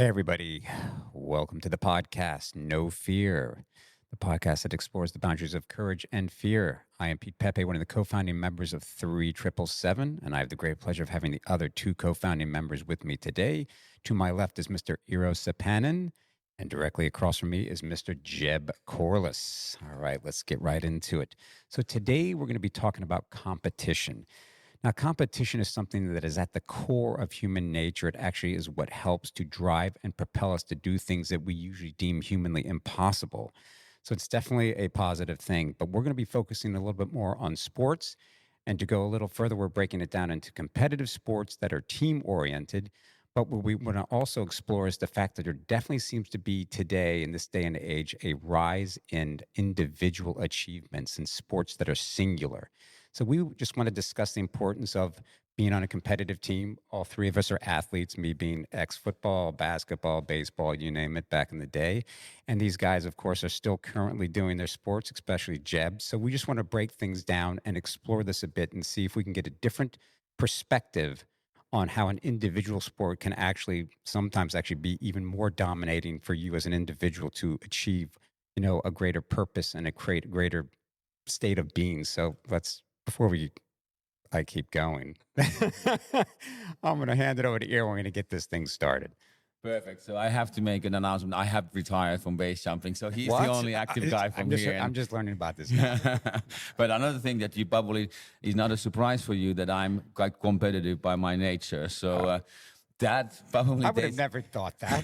Hey, everybody. Welcome to the podcast, No Fear, the podcast that explores the boundaries of courage and fear. I am Pete Pepe, one of the co founding members of 3777, and I have the great pleasure of having the other two co founding members with me today. To my left is Mr. Eero Sepanen, and directly across from me is Mr. Jeb Corliss. All right, let's get right into it. So, today we're going to be talking about competition. Now, competition is something that is at the core of human nature. It actually is what helps to drive and propel us to do things that we usually deem humanly impossible. So it's definitely a positive thing. But we're going to be focusing a little bit more on sports. And to go a little further, we're breaking it down into competitive sports that are team oriented. But what we want to also explore is the fact that there definitely seems to be today, in this day and age, a rise in individual achievements in sports that are singular. So we just want to discuss the importance of being on a competitive team. All three of us are athletes, me being ex-football, basketball, baseball, you name it, back in the day. And these guys, of course, are still currently doing their sports, especially Jeb. So we just want to break things down and explore this a bit and see if we can get a different perspective on how an individual sport can actually sometimes actually be even more dominating for you as an individual to achieve, a greater purpose and a greater state of being. So before I keep going, I'm going to hand it over to Ear. We're going to get this thing started. Perfect. So I have to make an announcement. I have retired from base jumping, so he's What? the only active guy from here. I'm just learning about this now. But another thing that you probably is not a surprise for you that I'm quite competitive by my nature. So that probably I would have never thought that.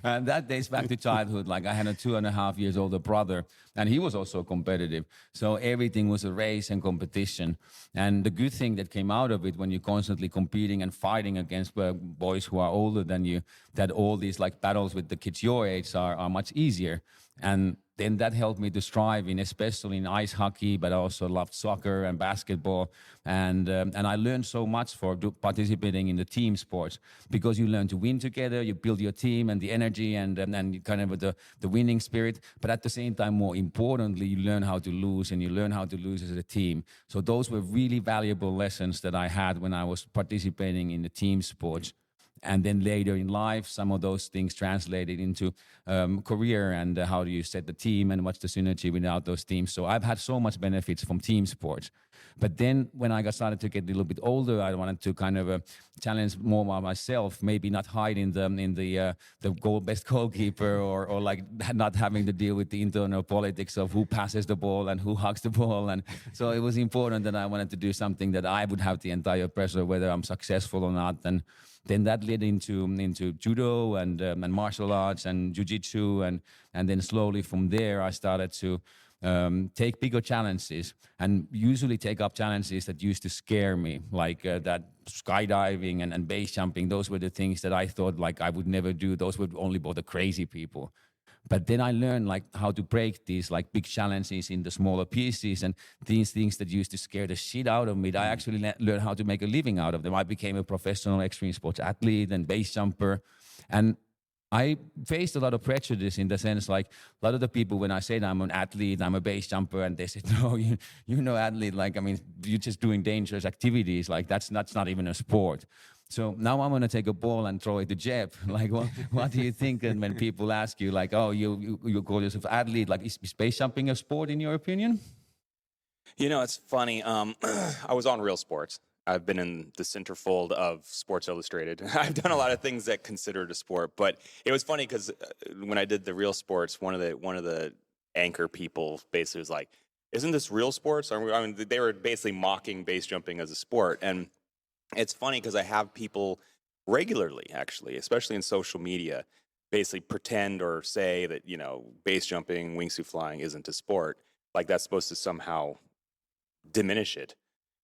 and that dates back to childhood. Like I had a 2.5 years older brother, and he was also competitive. So everything was a race and competition. And the good thing that came out of it, when you're constantly competing and fighting against boys who are older than you, that all these like battles with the kids your age are much easier. And then that helped me to strive in, especially in ice hockey, but I also loved soccer and basketball. And I learned so much for participating in the team sports, because you learn to win together, you build your team and the energy and kind of the winning spirit. But at the same time, more importantly, you learn how to lose, and you learn how to lose as a team. So those were really valuable lessons that I had when I was participating in the team sports. And then later in life, some of those things translated into career and how do you set the team and what's the synergy without those teams. So I've had so much benefits from team sports. But then when I got started to get a little bit older, I wanted to kind of challenge more by myself, maybe not hide in the best goalkeeper or like not having to deal with the internal politics of who passes the ball and who hugs the ball. And so it was important that I wanted to do something that I would have the entire pressure, whether I'm successful or not. And then that led into judo and martial arts and jiu-jitsu, and then slowly from there I started to take bigger challenges, and usually take up challenges that used to scare me, like that skydiving and base jumping. Those were the things that I thought like I would never do. Those would only bother crazy people. But then I learned like how to break these like big challenges into smaller pieces, and these things that used to scare the shit out of me, I actually learned how to make a living out of them. I became a professional extreme sports athlete and base jumper. And I faced a lot of prejudice in the sense, like a lot of the people, when I said I'm an athlete, I'm a base jumper, and they said, no, you're no athlete. Like, I mean, you're just doing dangerous activities. Like that's not even a sport. So now I'm going to take a ball and throw it to Jeb. Like, what do you think when people ask you, like, oh, you call yourself athlete? Like, is base jumping a sport in your opinion? It's funny. I was on Real Sports. I've been in the centerfold of Sports Illustrated. I've done a lot of things that considered a sport, but it was funny because when I did the Real Sports, one of the anchor people basically was like, "Isn't this Real Sports?" I mean, they were basically mocking base jumping as a sport, and it's funny because I have people regularly, actually, especially in social media, basically pretend or say that base jumping, wingsuit flying isn't a sport. Like that's supposed to somehow diminish it.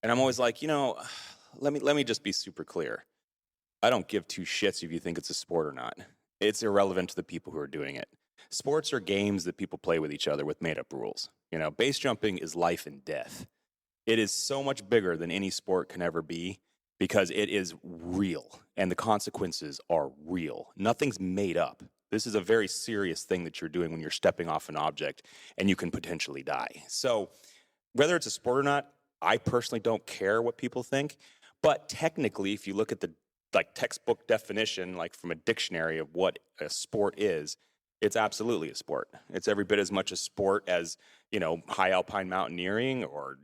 And I'm always like, let me just be super clear. I don't give two shits if you think it's a sport or not. It's irrelevant to the people who are doing it. Sports are games that people play with each other with made-up rules. Base jumping is life and death. It is so much bigger than any sport can ever be because it is real and the consequences are real. Nothing's made up. This is a very serious thing that you're doing when you're stepping off an object and you can potentially die. So whether it's a sport or not, I personally don't care what people think. But technically, if you look at the like textbook definition, like from a dictionary of what a sport is, it's absolutely a sport. It's every bit as much a sport as, high alpine mountaineering or,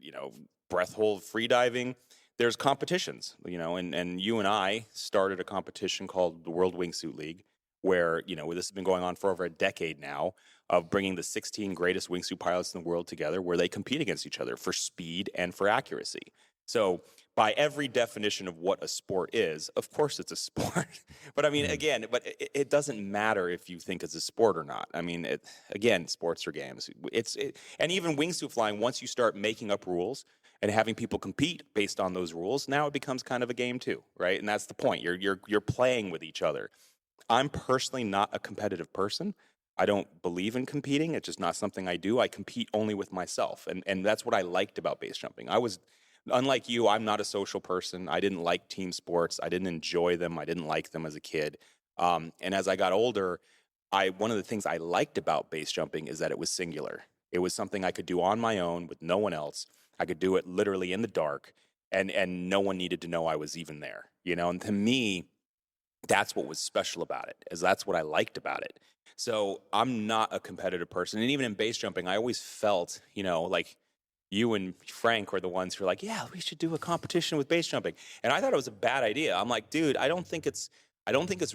breath hold freediving. There's competitions, and you and I started a competition called the World Wingsuit League, where, this has been going on for over a decade now, of bringing the 16 greatest wingsuit pilots in the world together, where they compete against each other for speed and for accuracy. So by every definition of what a sport is, of course it's a sport. But I mean, again, it doesn't matter if you think it's a sport or not. I mean, again, sports are games. And even wingsuit flying, once you start making up rules and having people compete based on those rules, now it becomes kind of a game too, right? And that's the point. You're playing with each other. I'm personally not a competitive person. I don't believe in competing. It's just not something I do. I compete only with myself. And that's what I liked about base jumping. Unlike you, I'm not a social person. I didn't like team sports. I didn't enjoy them. I didn't like them as a kid. And as I got older, one of the things I liked about base jumping is that it was singular. It was something I could do on my own with no one else. I could do it literally in the dark, and no one needed to know I was even there. And to me, that's what was special about it, is that's what I liked about it. So I'm not a competitive person. And even in base jumping, I always felt, like you and Frank were the ones who were like, yeah, we should do a competition with base jumping. And I thought it was a bad idea. I'm like, dude, I don't think it's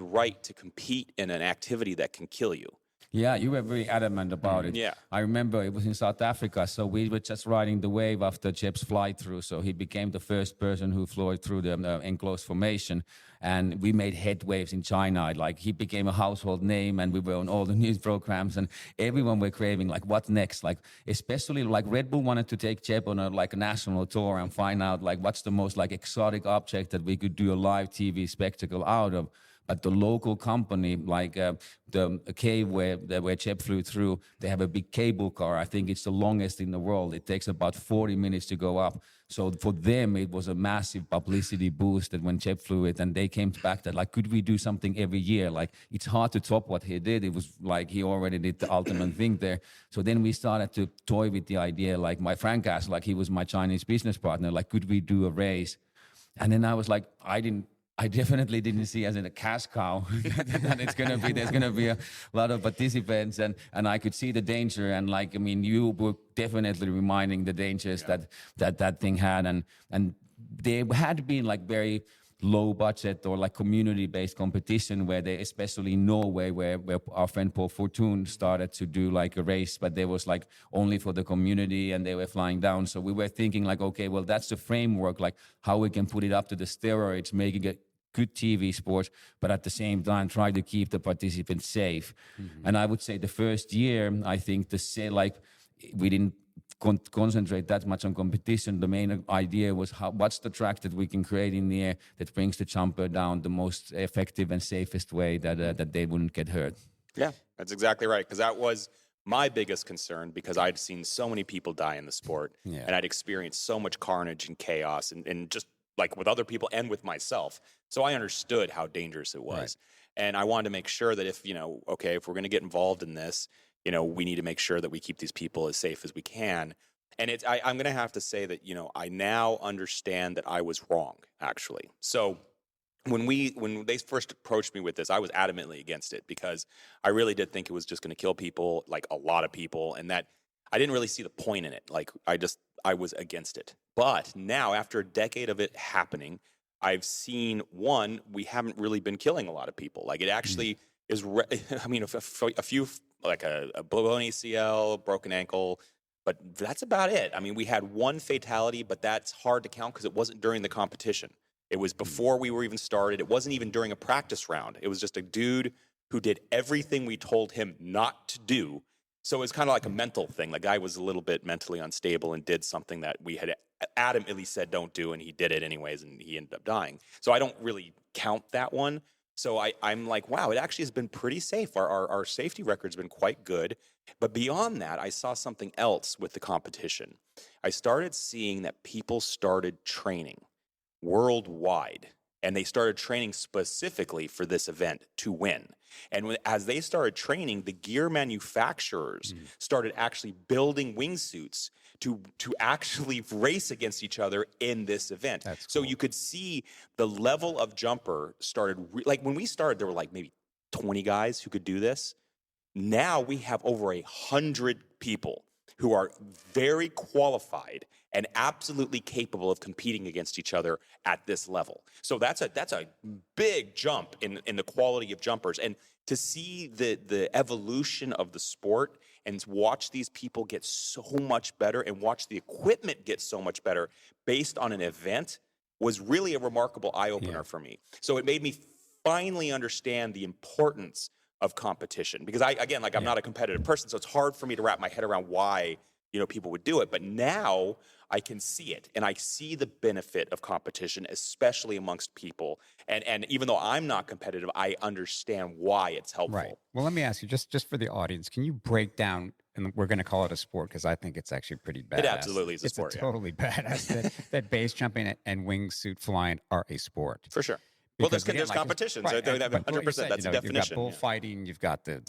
right to compete in an activity that can kill you. Yeah, you were very adamant about it. Yeah. I remember it was in South Africa, so we were just riding the wave after Jeb's fly through. So he became the first person who flew through the enclosed formation, and we made head waves in China. Like, he became a household name, and we were on all the news programs, and everyone were craving like, what's next? Like, especially like Red Bull wanted to take Jeb on a national tour and find out like what's the most like exotic object that we could do a live TV spectacle out of. But the local company, like the cave where Jeb flew through, they have a big cable car. I think it's the longest in the world. It takes about 40 minutes to go up. So for them, it was a massive publicity boost that when Jeb flew it, and they came back that like, could we do something every year? Like, it's hard to top what he did. It was like he already did the ultimate thing there. So then we started to toy with the idea. Like, my Frank asked, like, he was my Chinese business partner, like, could we do a race? And then I was like, I definitely didn't see as in a cash cow that there's gonna be a lot of participants, and I could see the danger, and like, I mean, you were definitely reminding the dangers that thing had, and there had been like very low budget or like community based competition where they, especially in Norway, where our friend Paul Fortune started to do like a race, but there was like only for the community and they were flying down. So we were thinking like, okay, well, that's the framework, like how we can put it up to the steroids, making it good TV sport, but at the same time try to keep the participants safe. Mm-hmm. And I would say the first year, I think we didn't concentrate that much on competition. The main idea was what's the track that we can create in the air that brings the jumper down the most effective and safest way that they wouldn't get hurt. Yeah, that's exactly right. Because that was my biggest concern, because I'd seen so many people die in the sport, and I'd experienced so much carnage and chaos, and just like with other people and with myself. So I understood how dangerous it was. Right. And I wanted to make sure that if we're going to get involved in this, we need to make sure that we keep these people as safe as we can. And I'm going to have to say that, I now understand that I was wrong, actually. So when they first approached me with this, I was adamantly against it, because I really did think it was just going to kill people, like a lot of people, and that I didn't really see the point in it. Like, I was against it. But now, after a decade of it happening, I've seen, we haven't really been killing a lot of people. Like, it actually is, a few, like a blown ACL, broken ankle, but that's about it. I mean, we had one fatality, but that's hard to count because it wasn't during the competition. It was before we were even started. It wasn't even during a practice round. It was just a dude who did everything we told him not to do. So it was kind of like a mental thing. The guy was a little bit mentally unstable and did something that we had adamantly said don't do, and he did it anyways, and he ended up dying. So I don't really count that one. So I'm like, wow, it actually has been pretty safe. Our safety record's been quite good. But beyond that, I saw something else with the competition. I started seeing that people started training worldwide, and they started training specifically for this event to win. And as they started training, the gear manufacturers started actually building wingsuits to actually race against each other in this event. That's So cool. you could see the level of jumper started. Like when we started, there were like maybe 20 guys who could do this. Now we have over 100 people who are very qualified and absolutely capable of competing against each other at this level. So that's a big jump in the quality of jumpers. And to see the evolution of the sport and watch these people get so much better and watch the equipment get so much better based on an event was really a remarkable eye-opener for me. So it made me finally understand the importance of competition, because I'm not a competitive person, so it's hard for me to wrap my head around why people would do it. But now I can see it, and I see the benefit of competition, especially amongst people. And even though I'm not competitive, I understand why it's helpful. Right. Well, let me ask you, just for the audience, can you break down, and we're going to call it a sport because I think it's actually pretty badass. It absolutely is a sport. It's totally badass that base jumping and wingsuit flying are a sport. For sure. Well, there's Again, competitions. right, Right? but 100%. That's a definition. You've got bullfighting, you've got the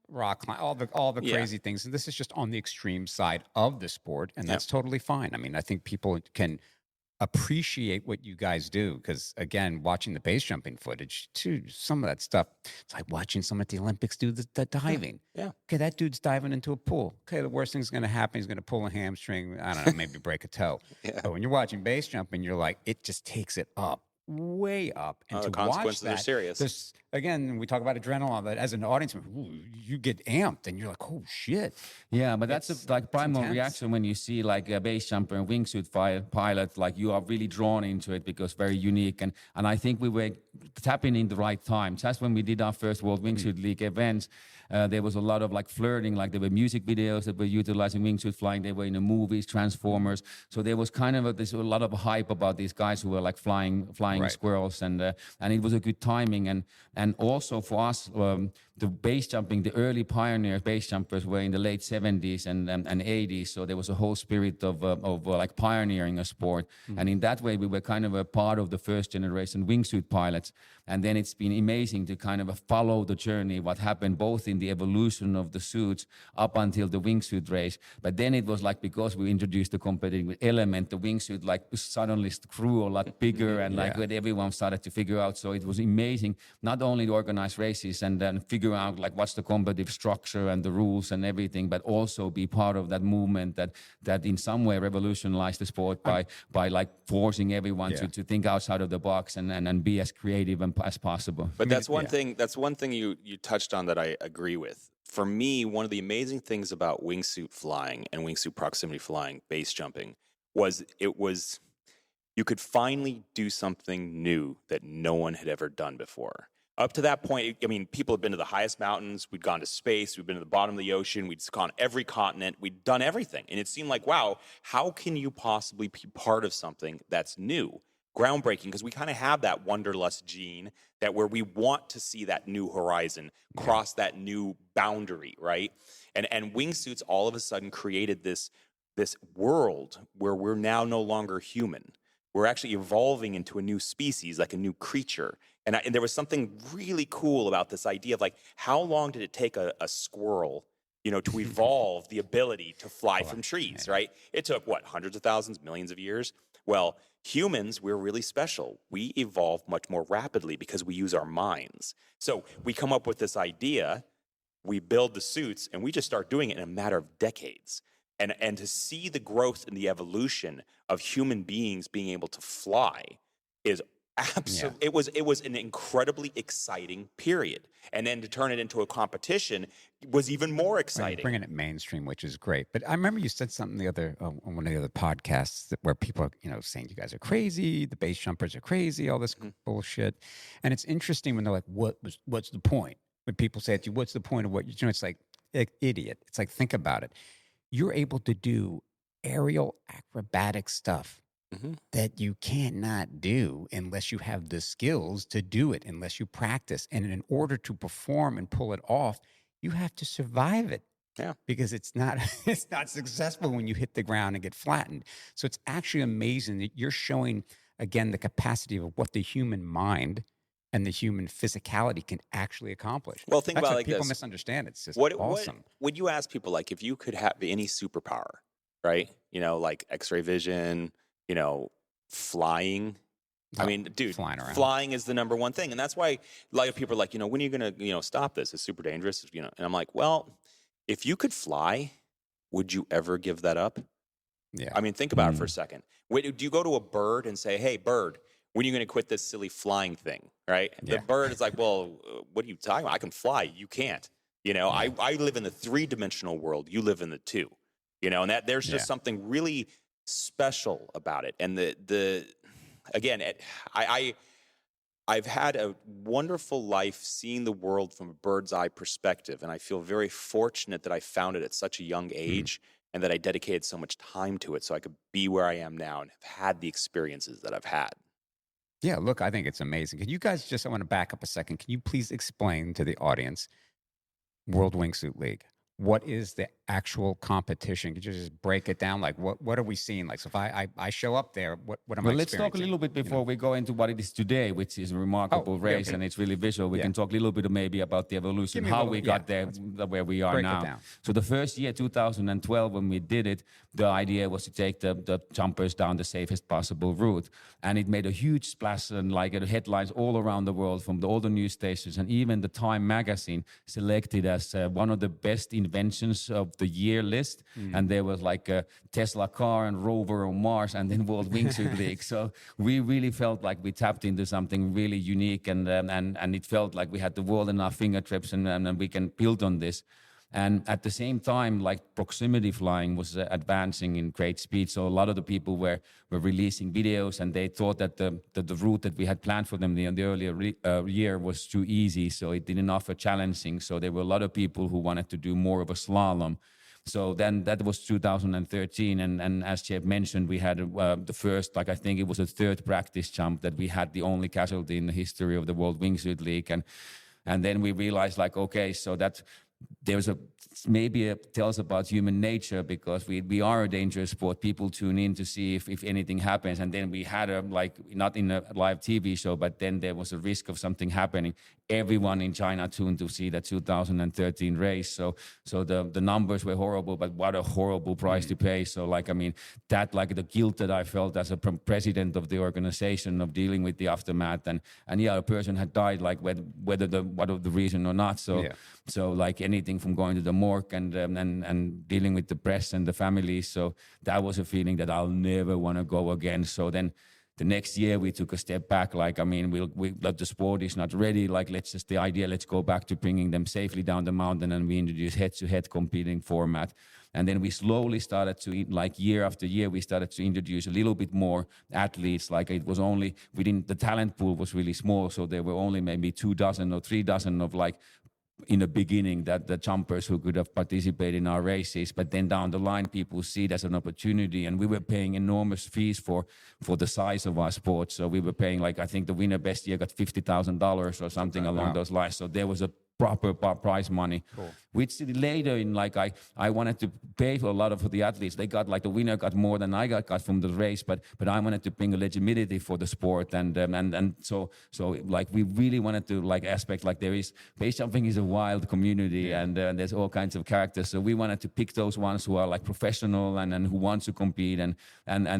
rock climb, all the crazy things, and this is just on the extreme side of the sport, and that's totally fine. I mean, I think people can appreciate what you guys do, because again, watching the base jumping footage too, some of that stuff, it's like watching someone at the Olympics do the diving. Yeah. Okay, that dude's diving into a pool. Okay, the worst thing's going to happen, he's going to pull a hamstring, I don't know, maybe break a toe. But when you're watching base jumping, you're like, it just takes it up, way up, and to the consequences watch that, are serious. Again, we talk about adrenaline, but as an audience, you get amped, and you're like, oh shit. Yeah, but that's a primal intense. reaction when you see like a base jumper and wingsuit pilot, like you are really drawn into it because very unique. And I think we were tapping in the right time. Just when we did our first World Wingsuit League events, there was a lot of like flirting, like there were music videos that were utilizing wingsuit flying. They were in the movies, Transformers. So there was kind of a lot of hype about these guys who were like flying right. Squirrels, and it was a good timing. And also for us, the base jumping, the early pioneer base jumpers were in the late 70s and 80s. So there was a whole spirit of like pioneering a sport. And in that way, we were kind of a part of the first generation wingsuit pilots. And then it's been amazing to kind of follow the journey, what happened both in the evolution of the suits up until the wingsuit race. But then it was like, because we introduced the competitive element, the wingsuit like suddenly grew a lot bigger, and like everyone started to figure out. So it was amazing, not only to organize races and then figure out like what's the competitive structure and the rules and everything, but also be part of that movement that in some way revolutionized the sport by like forcing everyone to think outside of the box and be as creative as possible. But that's one thing. That's one thing you touched on that I agree with. For me, one of the amazing things about wingsuit flying and wingsuit proximity flying, base jumping, was you could finally do something new that no one had ever done before. Up to that point, I mean, people had been to the highest mountains, we'd gone to space, we'd been to the bottom of the ocean, we'd gone every continent, we'd done everything. And it seemed like, wow, how can you possibly be part of something that's new, groundbreaking? Because we kind of have that wanderlust gene, that where we want to see that new horizon, cross that new boundary, right? And wingsuits all of a sudden created this world where we're now no longer human. We're actually evolving into a new species, like a new creature. And there was something really cool about this idea of like, how long did it take a squirrel, to evolve the ability to fly from trees, right? It took, hundreds of thousands, millions of years? Well, humans, we're really special. We evolve much more rapidly because we use our minds. So we come up with this idea, we build the suits, and we just start doing it in a matter of decades. And to see the growth and the evolution of human beings being able to fly is absolutely, it was an incredibly exciting period. And then to turn it into a competition was even more exciting. Bringing it mainstream, which is great. But I remember you said something the other on one of the other podcasts where people are, saying you guys are crazy, the base jumpers are crazy, all this bullshit. And it's interesting when they're like, what's the point? When people say to you, what's the point of what you're doing? It's like, idiot. It's like, think about it. You're able to do aerial acrobatic stuff that you cannot do unless you have the skills to do it, unless you practice. And in order to perform and pull it off, you have to survive it. Yeah. Because it's not successful when you hit the ground and get flattened. So it's actually amazing that you're showing, again, the capacity of what the human mind and the human physicality can actually accomplish. Well, think about it like people this. misunderstand. It's just awesome. What would you ask people, like, if you could have any superpower, right? Like X-ray vision, flying. I mean, dude, flying around. flying is the number one thing. And that's why a lot of people are like, when are you going to, stop this? It's super dangerous, And I'm like, well, if you could fly, would you ever give that up? Yeah. I mean, think about it for a second. Do you go to a bird and say, hey, bird, when are you going to quit this silly flying thing, right? Yeah. The bird is like, well, what are you talking about? I can fly. You can't. I live in the 3-dimensional world. You live in the 2. And that there's just something really special about it. And again, I've had a wonderful life seeing the world from a bird's eye perspective, and I feel very fortunate that I found it at such a young age and that I dedicated so much time to it so I could be where I am now and have had the experiences that I've had. Yeah, look, I think it's amazing. Can you guys I want to back up a second. Can you please explain to the audience World Wingsuit League? What is the actual competition? Could you just break it down? Like, what are we seeing? Like, so if I show up there, what am I Well, let's talk a little bit before we go into what it is today, which is a remarkable race, and it's really visual. We can talk a little bit maybe about the evolution, how we got there, where we are now. So the first year, 2012, when we did it, the idea was to take the jumpers down the safest possible route. And it made a huge splash and headlines all around the world from all the news stations. And even the Time magazine selected as one of the best inventions of the year list. And there was like a Tesla car and rover on Mars and then World Wingsuit League. So we really felt like we tapped into something really unique, and it felt like we had the world in our fingertips, and we can build on this. And at the same time, like proximity flying was advancing in great speed. So a lot of the people were releasing videos, and they thought that the route that we had planned for them in the earlier year was too easy. So it didn't offer challenging. So there were a lot of people who wanted to do more of a slalom. So then that was 2013. And as Jeff mentioned, we had the first, I think it was a third practice jump that we had the only casualty in the history of the World Wingsuit League. And then we realized okay, so that there's maybe it tells about human nature, because we are a dangerous sport. People tune in to see if anything happens. And then we had not in a live TV show, but then there was a risk of something happening. Everyone in China tuned to see that 2013 race. So the numbers were horrible, but what a horrible price to pay. So the guilt that I felt as a president of the organization of dealing with the aftermath, and a person had died, whether what of the reason or not. So anything from going to the morgue and dealing with the press and the family. So that was a feeling that I'll never want to go again. So then the next year we took a step back. The sport is not ready. Let's go back to bringing them safely down the mountain, and we introduced head-to-head competing format. And then we slowly started to, year after year, we started to introduce a little bit more athletes. It was only the talent pool was really small. So there were only maybe 2 dozen or 3 dozen of in the beginning, that the jumpers who could have participated in our races. But then down the line, people see it as an opportunity, and we were paying enormous fees for the size of our sport. So we were paying I think the winner best year got $50,000 or something along those lines. So there was a proper prize money, which later in I wanted to pay for a lot of the athletes. They got the winner got more than I got from the race, but I wanted to bring a legitimacy for the sport, and so we really wanted to aspect there is base jumping is a wild community, and there's all kinds of characters. So we wanted to pick those ones who are professional and who want to compete, and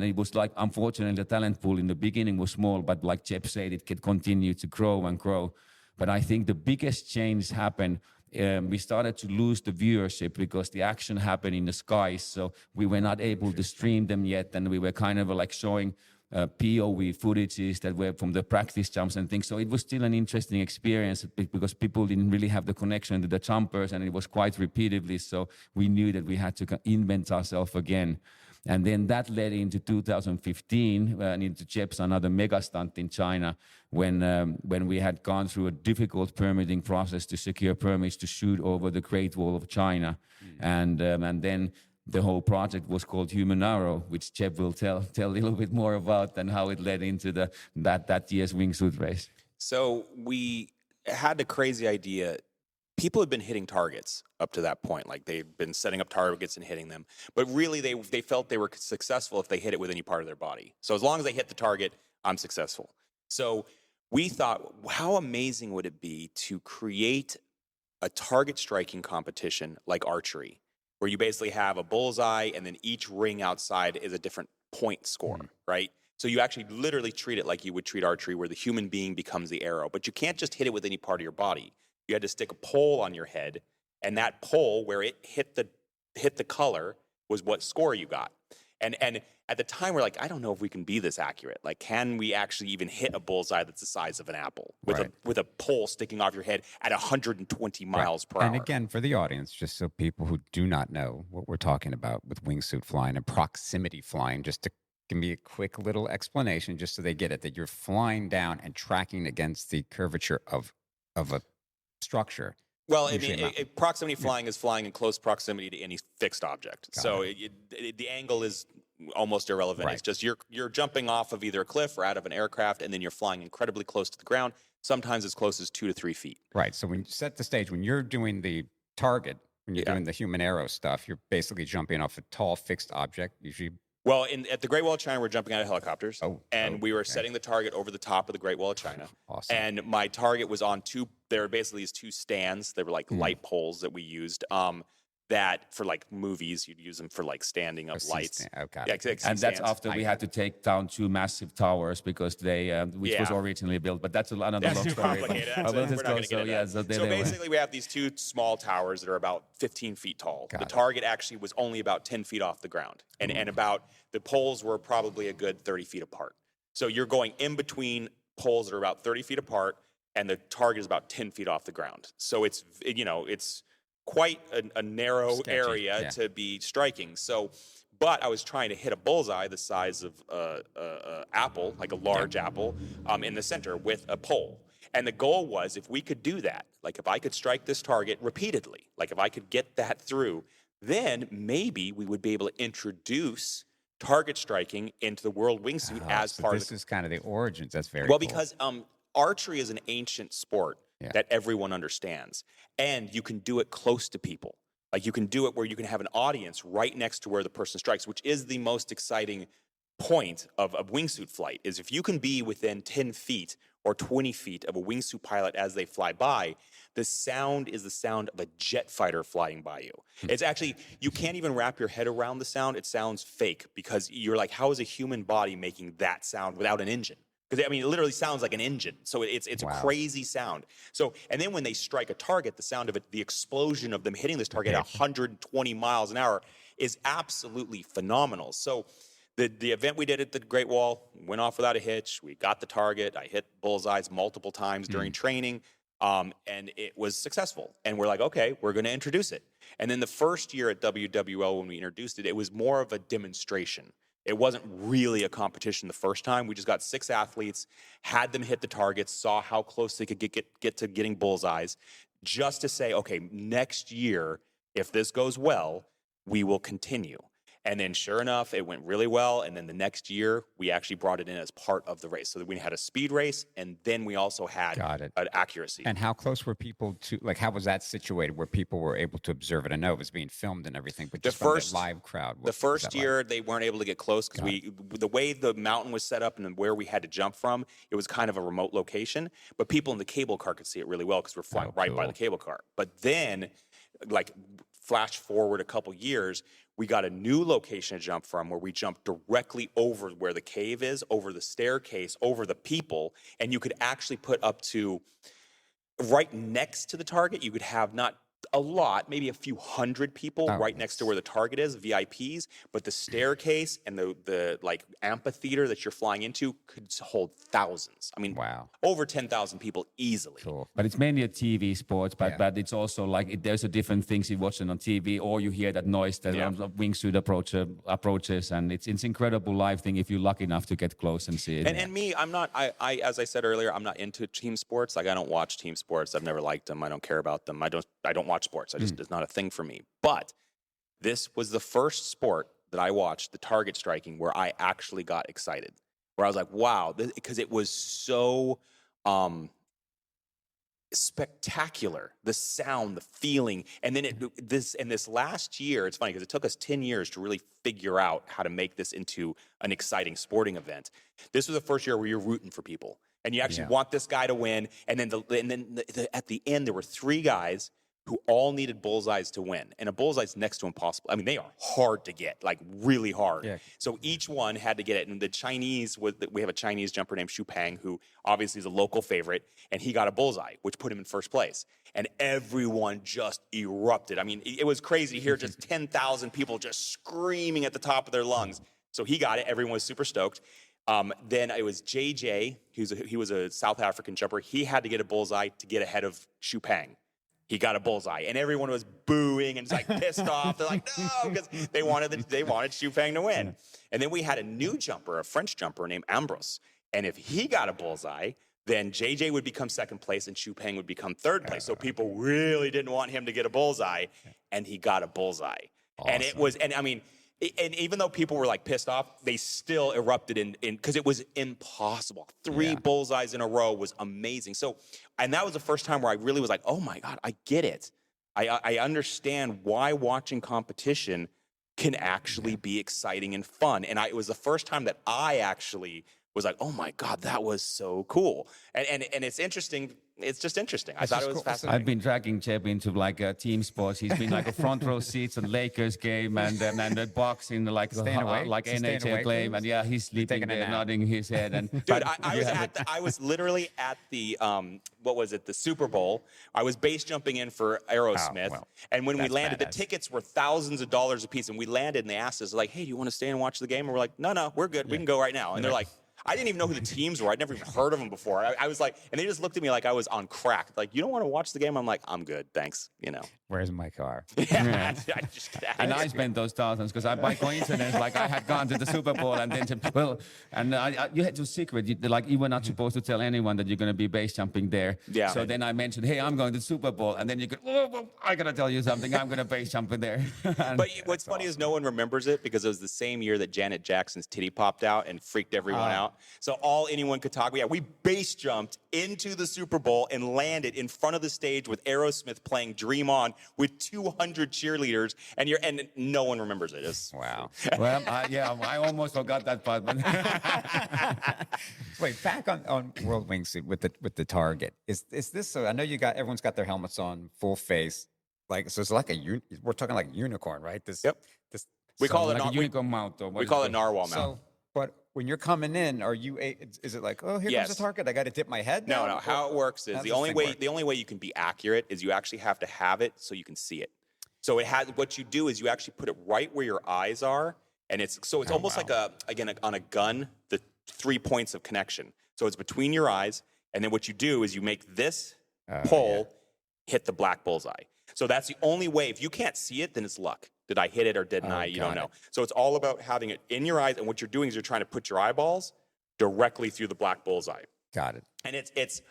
it was unfortunately the talent pool in the beginning was small, but like Jeff said, it could continue to grow and grow. But I think the biggest change happened, we started to lose the viewership because the action happened in the skies. So we were not able to stream them yet. And we were kind of showing POV footages that were from the practice jumps and things. So it was still an interesting experience because people didn't really have the connection to the jumpers, and it was quite repeatedly. So we knew that we had to invent ourselves again. And then that led into 2015, and into Jeff's another mega stunt in China, when we had gone through a difficult permitting process to secure permits to shoot over the Great Wall of China. And then the whole project was called Human Arrow, which Jeff will tell a little bit more about, and how it led into that year's wingsuit race. So we had the crazy idea. People had been hitting targets up to that point. They've been setting up targets and hitting them. But really, they felt they were successful if they hit it with any part of their body. So as long as they hit the target, I'm successful. So we thought, how amazing would it be to create a target striking competition like archery, where you basically have a bullseye and then each ring outside is a different point score, right? So you actually literally treat it like you would treat archery, where the human being becomes the arrow. But you can't just hit it with any part of your body. You had to stick a pole on your head, and that pole, where it hit the color, was what score you got. And at the time, we're like, I don't know if we can be this accurate. Like, can we actually even hit a bullseye that's the size of an apple with a pole sticking off your head at 120 miles per hour? And again, for the audience, just so people who do not know what we're talking about with wingsuit flying and proximity flying, just to give me a quick little explanation, just so they get it, that you're flying down and tracking against the curvature of a structure. Well, I mean, proximity flying is flying in close proximity to any fixed object. So the angle is almost irrelevant. It's just you're jumping off of either a cliff or out of an aircraft, and then you're flying incredibly close to the ground, sometimes as close as 2 to 3 feet. Right. So when you set the stage, when you're doing the target, when you're doing the human arrow stuff, you're basically jumping off a tall fixed object, usually. Well, at the Great Wall of China, we're jumping out of helicopters, and we were setting the target over the top of the Great Wall of China. Awesome. And my target was on there were basically these 2 stands. They were like light poles that we used. That for like movies, you'd use them for like standing up lights. And that's after we had to take down 2 massive towers because they, which was originally built. But that's another long story. Complicated. We're not going to get into that. So basically, we have these 2 small towers that are about 15 feet tall. The target actually was only about 10 feet off the ground, and about the poles were probably a good 30 feet apart. So you're going in between poles that are about 30 feet apart, and the target is about 10 feet off the ground. So it's quite a narrow area to be striking. So, but I was trying to hit a bullseye the size of a apple, like a large apple, in the center with a pole. And the goal was, if we could do that, like if I could strike this target repeatedly, like if I could get that through, then maybe we would be able to introduce target striking into the World Wingsuit as part of this is kind of the origins. That's very well, cool. because archery is an ancient sport that everyone understands, and you can do it close to people. Like you can do it where you can have an audience right next to where the person strikes, which is the most exciting point of wingsuit flight, is if you can be within 10 feet or 20 feet of a wingsuit pilot as they fly by, the sound is the sound of a jet fighter flying by you. It's actually, you can't even wrap your head around the sound. It sounds fake because you're like, how is a human body making that sound without an engine? Because I mean, it literally sounds like an engine. So it's a crazy sound. So, and then when they strike a target, the sound of it, the explosion of them hitting this target at 120 miles an hour is absolutely phenomenal. So the event we did at the Great Wall went off without a hitch. We got the target. I hit bullseyes multiple times during training, and it was successful. And we're like, okay, we're going to introduce it. And then the first year at WWL, when we introduced it, it was more of a demonstration. It wasn't really a competition the first time. We just got 6 athletes, had them hit the targets, saw how close they could get to getting bullseyes, just to say, okay, next year, if this goes well, we will continue. And then sure enough, it went really well. And then the next year, we actually brought it in as part of the race. So that we had a speed race, and then we also had an accuracy. And how close were people to, like, how was that situated where people were able to observe it? I know it was being filmed and everything, but just from the live crowd. The first year, they weren't able to get close because the way the mountain was set up and where we had to jump from, it was kind of a remote location. But people in the cable car could see it really well because we're flying right by the cable car. But then, like, flash forward a couple years, we got a new location to jump from where we jumped directly over where the cave is, over the staircase, over the people, and you could actually put up to right next to the target. You could have not a lot, maybe a few hundred people right next to where the target is, VIPs, but the staircase and the like amphitheater that you're flying into could hold thousands. I mean, over 10,000 people easily. Cool. But it's mainly a TV sport, but it's also like there's a different things you watch it on TV, or you hear that noise that a wingsuit approaches, and it's incredible live thing if you're lucky enough to get close and see it. And me, I'm not, I as I said earlier, I'm not into team sports. Like I don't watch team sports. I've never liked them. I don't care about them. I don't watch sports. It's not a thing for me. But this was the first sport that I watched, the target striking, where I actually got excited. Where I was like, wow, because it was so spectacular. The sound, the feeling. And then this last year, it's funny because it took us 10 years to really figure out how to make this into an exciting sporting event. This was the first year where you're rooting for people. And you actually want this guy to win. And then at the end, there were 3 guys who all needed bullseyes to win. And a bullseye's next to impossible. I mean, they are hard to get, like really hard. Yeah. So each one had to get it. And the Chinese, we have a Chinese jumper named Xu Peng, who obviously is a local favorite, and he got a bullseye, which put him in first place. And everyone just erupted. I mean, it was crazy to hear just 10,000 people just screaming at the top of their lungs. So he got it. Everyone was super stoked. Then it was JJ, he was a South African jumper. He had to get a bullseye to get ahead of Xu Peng. He got a bullseye, and everyone was booing and like pissed off. They're like, no, because they wanted Xu Peng to win. And then we had a new jumper, a French jumper named Ambrose. And if he got a bullseye, then JJ would become second place and Xu Peng would become third place. So people really didn't want him to get a bullseye, and he got a bullseye. Awesome. And it was, and I mean, and even though people were like pissed off, they still erupted in because it was impossible. Three bullseyes in a row was amazing. So, and that was the first time where I really was like, oh my God, I get it. I understand why watching competition can actually be exciting and fun. And it was the first time that I actually was like, oh my God, that was so cool. And it's interesting. It's just interesting. I thought it was fascinating. I've been dragging Jeb into like team sports. He's been like a front row seats at Lakers game and the boxing, like NHL game. And yeah, he's sleeping there, nodding his head. And dude, I was literally at the what was it? The Super Bowl. I was base jumping in for Aerosmith, and when we landed, the tickets were thousands of dollars a piece. And we landed, and they asked us like, "Hey, do you want to stay and watch the game?" And we're like, "No, we're good. We can go right now." And they're like, I didn't even know who the teams were. I'd never even heard of them before. I was like, and they just looked at me like I was on crack. Like, you don't want to watch the game? I'm like, I'm good, thanks. You know. Where's my car? And I spent those thousands because by coincidence, like I had gone to the Super Bowl and then you had to secret. You were not supposed to tell anyone that you're going to be base jumping there. Yeah. So then I mentioned, hey, I'm going to the Super Bowl, and then you could, I got to tell you something. I'm going to base jump in there. But what's funny is no one remembers it because it was the same year that Janet Jackson's titty popped out and freaked everyone out. So all anyone could talk about, we base jumped into the Super Bowl and landed in front of the stage with Aerosmith playing Dream On with 200 cheerleaders, and no one remembers it. Wow. Well, I almost forgot that part. But Wait, back on World Wingsuit with the target. Is this so? I know everyone's got their helmets on, full face, like so. It's like we're talking like unicorn, right? We call it like a unicorn mount. We call it narwhal mount. So, but when you're coming in, is it like, oh, here comes the target? I got to dip my head down? No. How it works is the only way you can be accurate is you actually have to have it so you can see it. So what you do is you actually put it right where your eyes are, and it's almost like on a gun, the 3 points of connection. So it's between your eyes, and then what you do is you make this pole hit the black bullseye. So that's the only way. If you can't see it, then it's luck. Did I hit it or didn't I? You don't know. So it's all about having it in your eyes, and what you're doing is you're trying to put your eyeballs directly through the black bullseye. Got it. And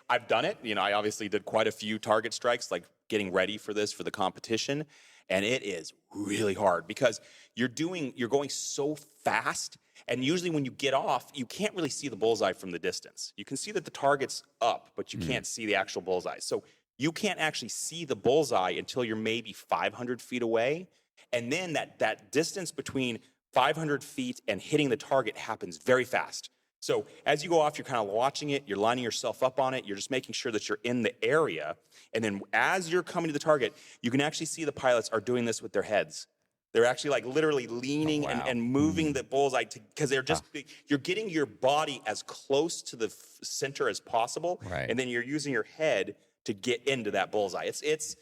I've done it. You know, I obviously did quite a few target strikes, like getting ready for the competition, and it is really hard because you're going so fast, and usually when you get off, you can't really see the bullseye from the distance. You can see that the target's up, but you can't see the actual bullseye. So you can't actually see the bullseye until you're maybe 500 feet away. And then that distance between 500 feet and hitting the target happens very fast. So as you go off, you're kind of watching it, you're lining yourself up on it, you're just making sure that you're in the area. And then as you're coming to the target, you can actually see the pilots are doing this with their heads. They're actually like literally leaning and moving the bullseye because they're just, you're getting your body as close to the center as possible. Right. And then you're using your head to get into that bullseye. It's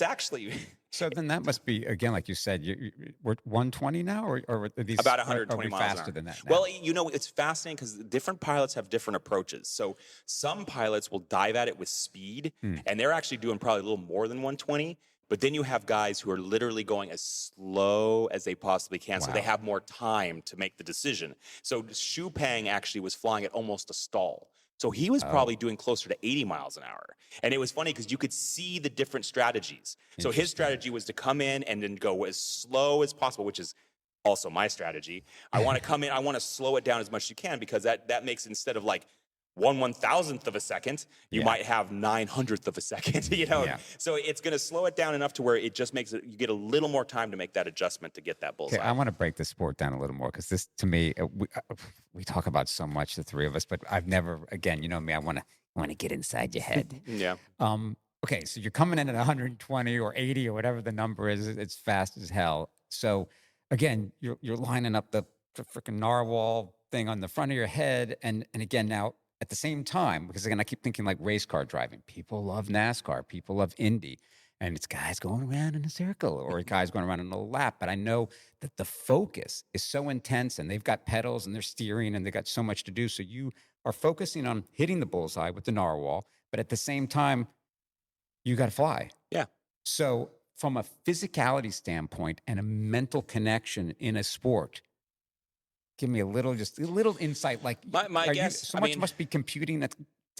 actually... So then that must be, again, like you said, we're 120 now, or are these about 120 miles faster an hour. than that now? Well, you know, it's fascinating because different pilots have different approaches. So some pilots will dive at it with speed, and they're actually doing probably a little more than 120. But then you have guys who are literally going as slow as they possibly can, so they have more time to make the decision. So Xu Peng actually was flying at almost a stall. So he was probably doing closer to 80 miles an hour. And it was funny because you could see the different strategies. So his strategy was to come in and then go as slow as possible, which is also my strategy. I want to come in, I want to slow it down as much as you can because that makes, instead of like 1/1000th of a second, you might have 900th of a second, you know? So it's going to slow it down enough to where it just makes it, you get a little more time to make that adjustment to get that bullseye. Okay, I want to break the sport down a little more because this, to me, we talk about so much, the three of us, but I've never, again, you know me, I want to get inside your head. okay, so you're coming in at 120 or 80 or whatever the number is. It's fast as hell. So again, you're lining up the freaking narwhal thing on the front of your head, and again now at the same time, because again I keep thinking like race car driving. People love NASCAR. People love Indy. And it's guys going around in a circle or guys going around in a lap. But I know that the focus is so intense and they've got pedals and they're steering and they've got so much to do. So you are focusing on hitting the bullseye with the narwhal, but at the same time, you got to fly. Yeah. So from a physicality standpoint and a mental connection in a sport, give me just a little insight. Like My guess, so much must be computing to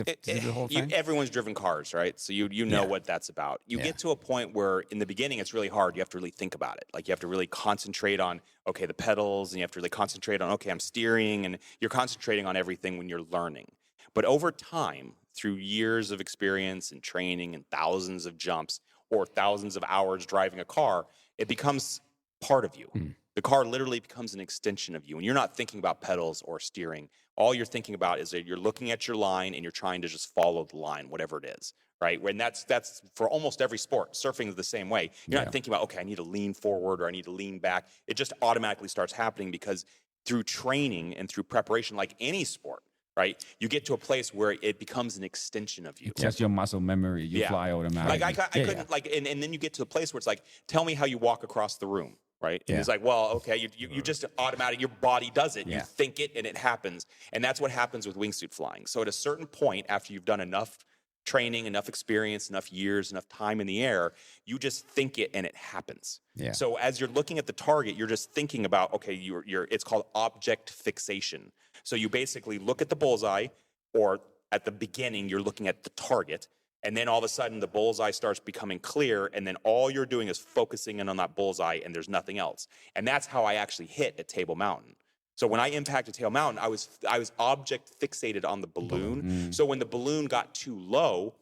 do the whole thing. Everyone's driven cars, right? So you know what that's about. You get to a point where in the beginning it's really hard. You have to really think about it. Like you have to really concentrate on, okay, the pedals, and you have to really concentrate on, okay, I'm steering, and you're concentrating on everything when you're learning. But over time, through years of experience and training and thousands of jumps or thousands of hours driving a car, it becomes part of you. The car literally becomes an extension of you. And you're not thinking about pedals or steering. All you're thinking about is that you're looking at your line and you're trying to just follow the line, whatever it is, right? And that's for almost every sport. Surfing is the same way. You're not thinking about, okay, I need to lean forward or I need to lean back. It just automatically starts happening because through training and through preparation, like any sport, right? You get to a place where it becomes an extension of you. It's just your muscle memory. You fly automatically. Like I couldn't like, and then you get to the place where it's like, tell me how you walk across the room. Right. And it's like, well, okay, you just automatic, your body does it. You think it and it happens. And that's what happens with wingsuit flying. So at a certain point, after you've done enough training, enough experience, enough years, enough time in the air, you just think it and it happens. Yeah. So as you're looking at the target, you're just thinking about, okay, it's called object fixation. So you basically look at the bullseye, or at the beginning, you're looking at the target. And then all of a sudden, the bullseye starts becoming clear, and then all you're doing is focusing in on that bullseye, and there's nothing else. And that's how I actually hit at Table Mountain. So when I impacted Table Mountain, I was object fixated on the balloon. So when the balloon got too low,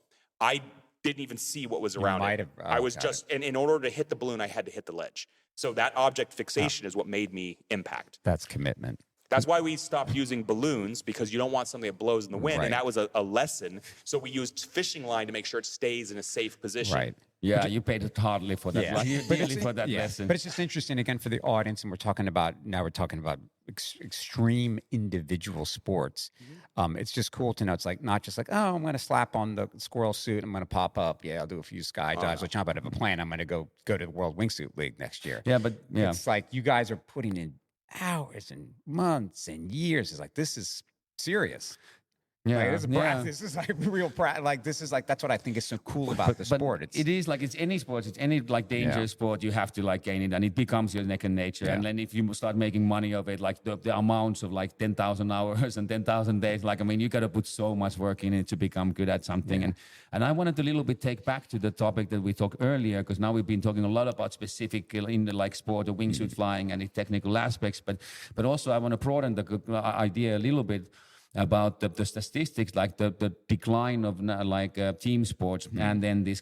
I didn't even see what was around it. I was just, and in order to hit the balloon, I had to hit the ledge. So that object fixation is what made me impact. That's commitment. That's why we stopped using balloons, because you don't want something that blows in the wind. Right. And that was a lesson. So we used fishing line to make sure it stays in a safe position. Right. Yeah, you paid hardly for that. For that lesson. But it's just interesting, again, for the audience, and we're talking about extreme individual sports. It's just cool to know. It's like not just like, oh, I'm going to slap on the squirrel suit. I'm going to pop up. Yeah, I'll do a few skydives. Which I'm about to have a plan. I'm going to go to the World Wingsuit League next year. Yeah, but it's like you guys are putting in hours and months and years. It's like, this is serious. Yeah, this is like real practice. Like this is like, that's what I think is so cool about the sport. It is like, it's any sport, it's any like dangerous sport, you have to like gain it, and it becomes your second nature. And then if you start making money of it, like the amounts of like 10,000 hours and 10,000 days, like, I mean, you got to put so much work in it to become good at something. And I wanted to a little bit take back to the topic that we talked earlier, because now we've been talking a lot about specific in the like sport of wingsuit flying and the technical aspects, but also I want to broaden the idea a little bit about the statistics, like the decline of team sports, and then this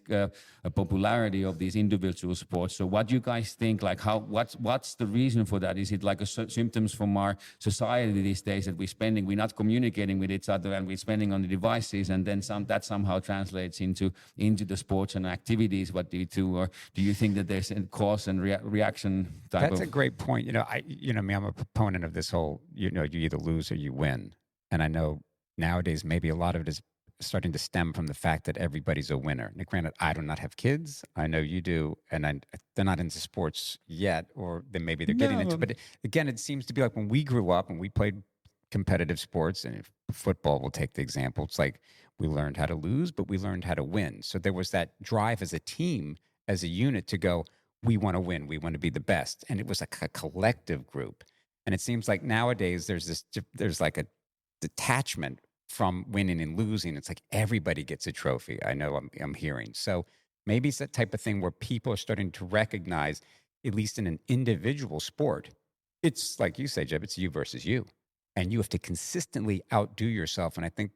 popularity of these individual sports. So what do you guys think, like what's the reason for that? Is it like symptoms from our society these days that we're not communicating with each other and we're spending on the devices, and then that somehow translates into the sports and activities? What do you do? Or do you think that there's a cause and reaction type That's a great point. I'm a proponent of this whole, you either lose or you win. And I know nowadays maybe a lot of it is starting to stem from the fact that everybody's a winner. Now, granted, I do not have kids. I know you do, and they're not into sports yet, or then maybe they're getting into. But again, it seems to be like when we grew up and we played competitive sports, and if football, we'll take the example. It's like we learned how to lose, but we learned how to win. So there was that drive as a team, as a unit, to go, we want to win, we want to be the best, and it was like a collective group. And it seems like nowadays there's like a detachment from winning and losing. It's like everybody gets a trophy. I know I'm hearing. So maybe it's that type of thing where people are starting to recognize, at least in an individual sport, it's like you say, Jeb, it's you versus you. And you have to consistently outdo yourself. And I think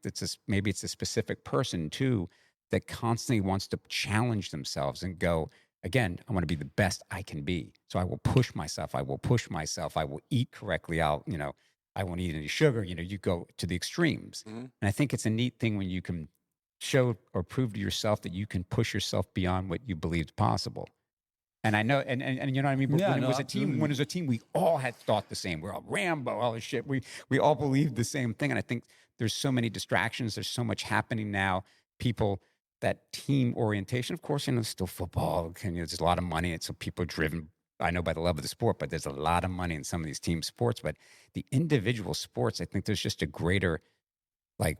maybe it's a specific person too that constantly wants to challenge themselves and go, again, I want to be the best I can be. So I will push myself. I will eat correctly. I won't eat any sugar. You go to the extremes. And I think it's a neat thing when you can show or prove to yourself that you can push yourself beyond what you believed possible. And I know, and you know what I mean. But Yeah, when it no, was a team, when it was a team, we all had thought the same. We're all Rambo, all this shit. We all believed the same thing. And I think there's so many distractions. There's so much happening now. People, that team orientation. Of course, it's still football. And, there's a lot of money, and so people are driven. I know by the love of the sport, but there's a lot of money in some of these team sports. But the individual sports, I think there's just a greater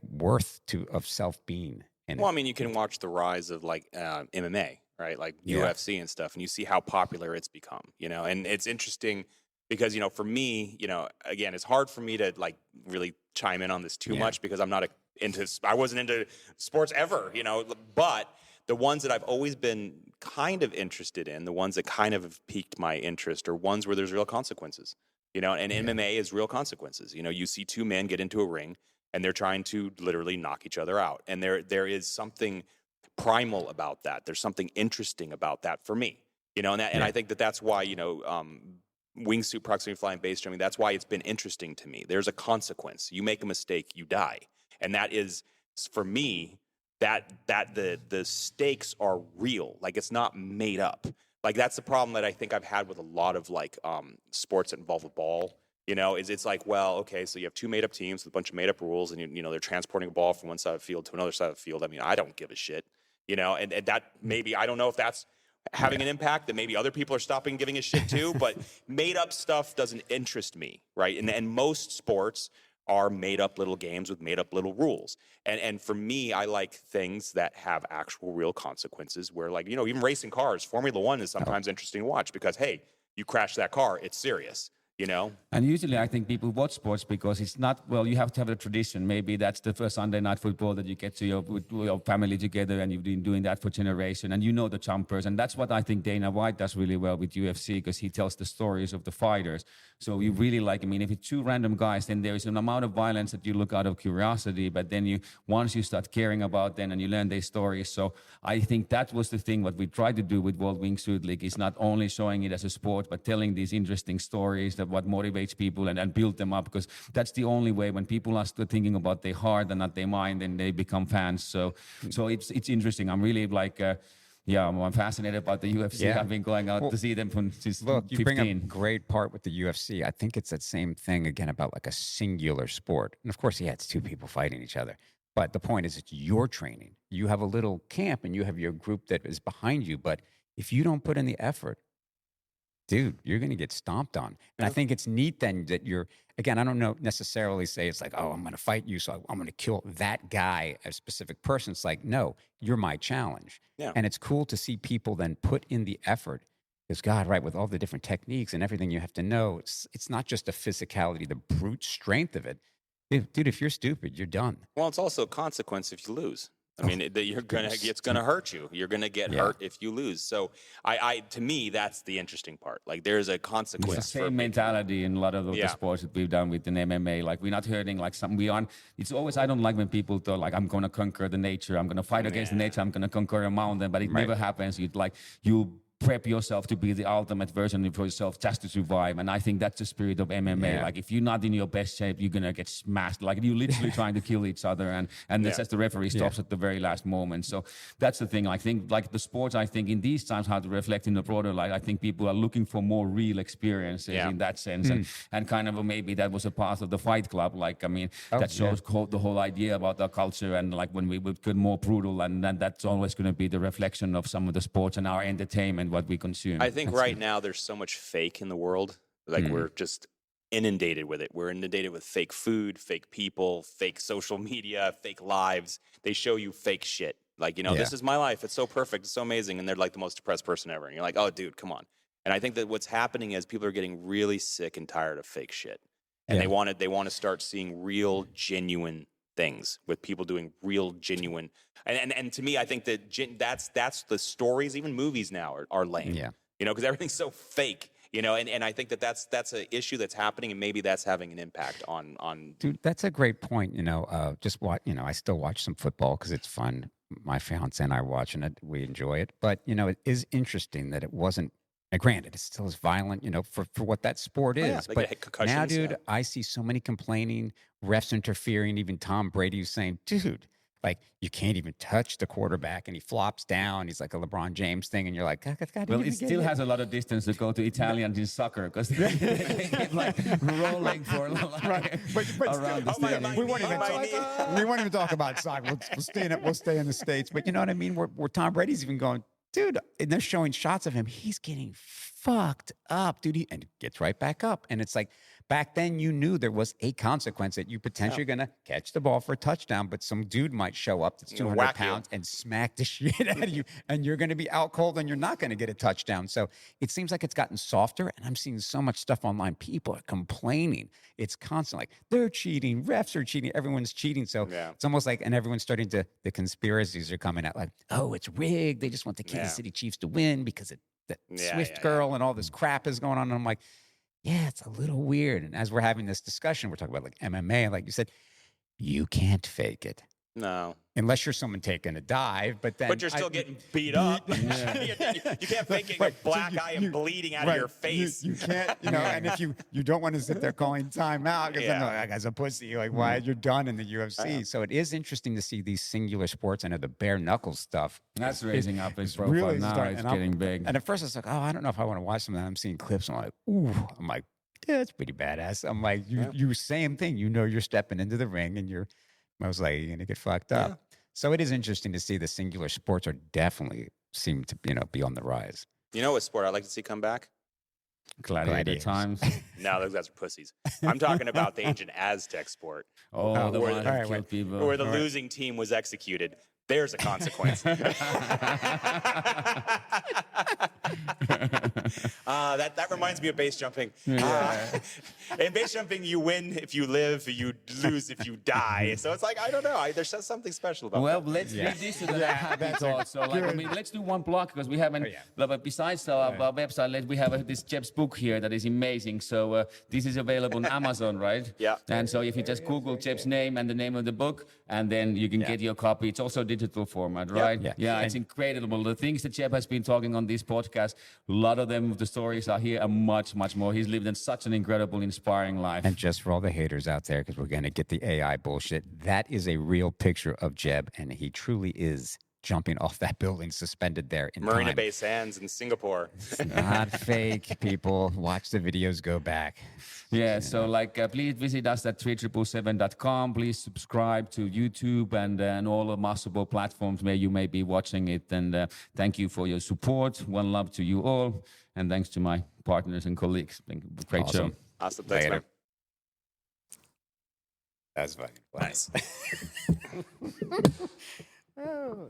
worth of self being in it. Well, I mean, you can watch the rise of MMA, right? Like UFC and stuff, and you see how popular it's become, and it's interesting because, for me, again, it's hard for me to really chime in on this too much because I'm not I wasn't into sports ever, but the ones that I've always been kind of interested in, the ones that kind of have piqued my interest are ones where there's real consequences, and MMA is real consequences. You see two men get into a ring and they're trying to literally knock each other out. And there is something primal about that. There's something interesting about that for me, and I think that's why, wingsuit, proximity flying, base jumping, that's why it's been interesting to me. There's a consequence. You make a mistake, you die. And that is, for me, that the stakes are real. It's not made up. That's the problem that I think I've had with a lot of sports that involve a ball. It's well, okay, so you have two made-up teams with a bunch of made-up rules, and they're transporting a ball from one side of the field to another side of the field. I mean, I don't give a shit, and that maybe, I don't know if that's having an impact, that maybe other people are stopping giving a shit too, but made-up stuff doesn't interest me, right? And most sports are made-up little games with made-up little rules. And for me, I like things that have actual real consequences where, even racing cars, Formula One is sometimes interesting to watch because, hey, you crash that car, it's serious. And usually I think people watch sports because it's not, you have to have a tradition. Maybe that's the first Sunday night football that you get to with your family together, and you've been doing that for generation, and the jumpers. And that's what I think Dana White does really well with UFC, because he tells the stories of the fighters. So you really if it's two random guys, then there is an amount of violence that you look out of curiosity, but then once you start caring about them and you learn their stories. So I think that was the thing what we tried to do with World Wingsuit League, is not only showing it as a sport, but telling these interesting stories that what motivates people and build them up, because that's the only way. When people are still thinking about their heart and not their mind, then they become fans. So it's interesting. I'm really I'm fascinated about the UFC. Yeah. I've been going out to see them from since Look, you 15. bring up a great part with the UFC. I think it's that same thing again about a singular sport. And of course, it's two people fighting each other. But the point is, it's your training. You have a little camp and you have your group that is behind you. But if you don't put in the effort, dude, you're going to get stomped on. And I think it's neat then that again, I don't know necessarily say it's oh, I'm going to fight you, so I'm going to kill that guy, a specific person. It's no, you're my challenge. Yeah. And it's cool to see people then put in the effort. Because God, right, with all the different techniques and everything you have to know, it's not just the physicality, the brute strength of it. Dude, if you're stupid, you're done. Well, it's also a consequence if you lose. I mean, it's gonna hurt you. You're gonna get hurt if you lose. So, to me, that's the interesting part. There's a consequence. It's the same mentality in a lot of the sports that we've done with an MMA. We're not hurting we aren't. It's always, I don't like when people thought I'm gonna conquer the nature. I'm gonna fight against the nature. I'm gonna conquer a mountain, but it never happens. You prep yourself to be the ultimate version of yourself just to survive. And I think that's the spirit of MMA. Yeah. If you're not in your best shape, you're going to get smashed. You're literally trying to kill each other. And that's the referee stops at the very last moment. So that's the thing. I think the sports, I think in these times, how to reflect in the broader light, I think people are looking for more real experiences in that sense. And kind of maybe that was a part of the Fight Club. That shows the whole idea about the culture, and when we would get more brutal, and that's always going to be the reflection of some of the sports and our entertainment, what we consume. I think right now there's so much fake in the world. We're just inundated with it. We're inundated with fake food, fake people, fake social media, fake lives. They show you fake shit. This is my life. It's so perfect. It's so amazing. And they're the most depressed person ever. And you're oh, dude, come on. And I think that what's happening is people are getting really sick and tired of fake shit. And they want to start seeing real, genuine things with people doing real, genuine. And to me, I think that that's the stories. Even movies now are lame. Yeah. Because everything's so fake. And I think that's an issue that's happening, and maybe that's having an impact on. Dude, that's a great point. Just what I still watch some football because it's fun. My fiance and I are watching it. We enjoy it. But it is interesting that it wasn't. Granted, it still is violent, for what that sport is. Yeah, but now, dude, I see so many complaining, refs interfering. Even Tom Brady was saying, dude, like you can't even touch the quarterback, and he flops down. He's like a LeBron James thing, and you're like, God, Well, it still has a lot of distance to go to Italians in soccer because they keep like rolling for like around the stadium. we won't even talk about soccer. We'll stay in the States. But you know what I mean? Where Tom Brady's even going, dude, and they're showing shots of him. He's getting fucked up, dude. And gets right back up. And it's like, back then you knew there was a consequence that you potentially going to catch the ball for a touchdown, but some dude might show up that's 200 pounds and smack the shit out of you, and you're going to be out cold and you're not going to get a touchdown. So it seems like it's gotten softer, and I'm seeing so much stuff online. People are complaining. It's constant, like they're cheating, refs are cheating, everyone's cheating. So it's almost like, and everyone's starting to, the conspiracies are coming out like, oh, it's rigged. They just want the Kansas City Chiefs to win because the Swift girl and all this crap is going on. And I'm like, yeah, it's a little weird. And as we're having this discussion, we're talking about like MMA, and like you said, you can't fake it. No. Unless you're someone taking a dive, but you're still getting beat up. You can't fake it like black eye and bleeding out of your face. You can't, and if you don't want to sit there calling time out because that guy's a pussy, like why you're done in the UFC. So it is interesting to see these singular sports. I know the bare knuckle stuff. That's raising up its profile now. It's getting big. And at first I was like, oh, I don't know if I want to watch some of that. I'm seeing clips. I'm like, ooh, yeah, it's pretty badass. I'm like, you same thing. You're stepping into the ring and I was like, you're going to get fucked up. So it is interesting to see the singular sports are definitely seem to, be on the rise. You know what sport I'd like to see come back? Gladiator times. No, those guys are pussies. I'm talking about the ancient Aztec sport. Oh, the one that killed people. Where the losing team was executed. There's a consequence. That reminds me of base jumping. In base jumping, you win if you live, you lose if you die. So it's like, I don't know. There's just something special about that. Well, let's lead this to the happy thought. So, let's do one block because we haven't. But besides our website, we have this Jeb's book here that is amazing. So this is available on Amazon, right? Yeah. And so if you just Google Jeb's name and the name of the book, and then you can get your copy. It's also digital format, right? Yeah, it's incredible. The things that Jeb has been talking on this podcast, a lot of them, the stories are here and much, much more. He's lived in such an incredible, inspiring life. And just for all the haters out there, because we're going to get the AI bullshit, that is a real picture of Jeb, and he truly is jumping off that building suspended there in Marina time. Bay Sands in Singapore. It's not fake, people. Watch the videos, go back. Yeah, so please visit us at 3777.com. Please subscribe to YouTube and all the possible platforms where you may be watching it. And thank you for your support. One love to you all. And thanks to my partners and colleagues. Great show. Awesome. Thanks, man. That's fucking nice. Oh.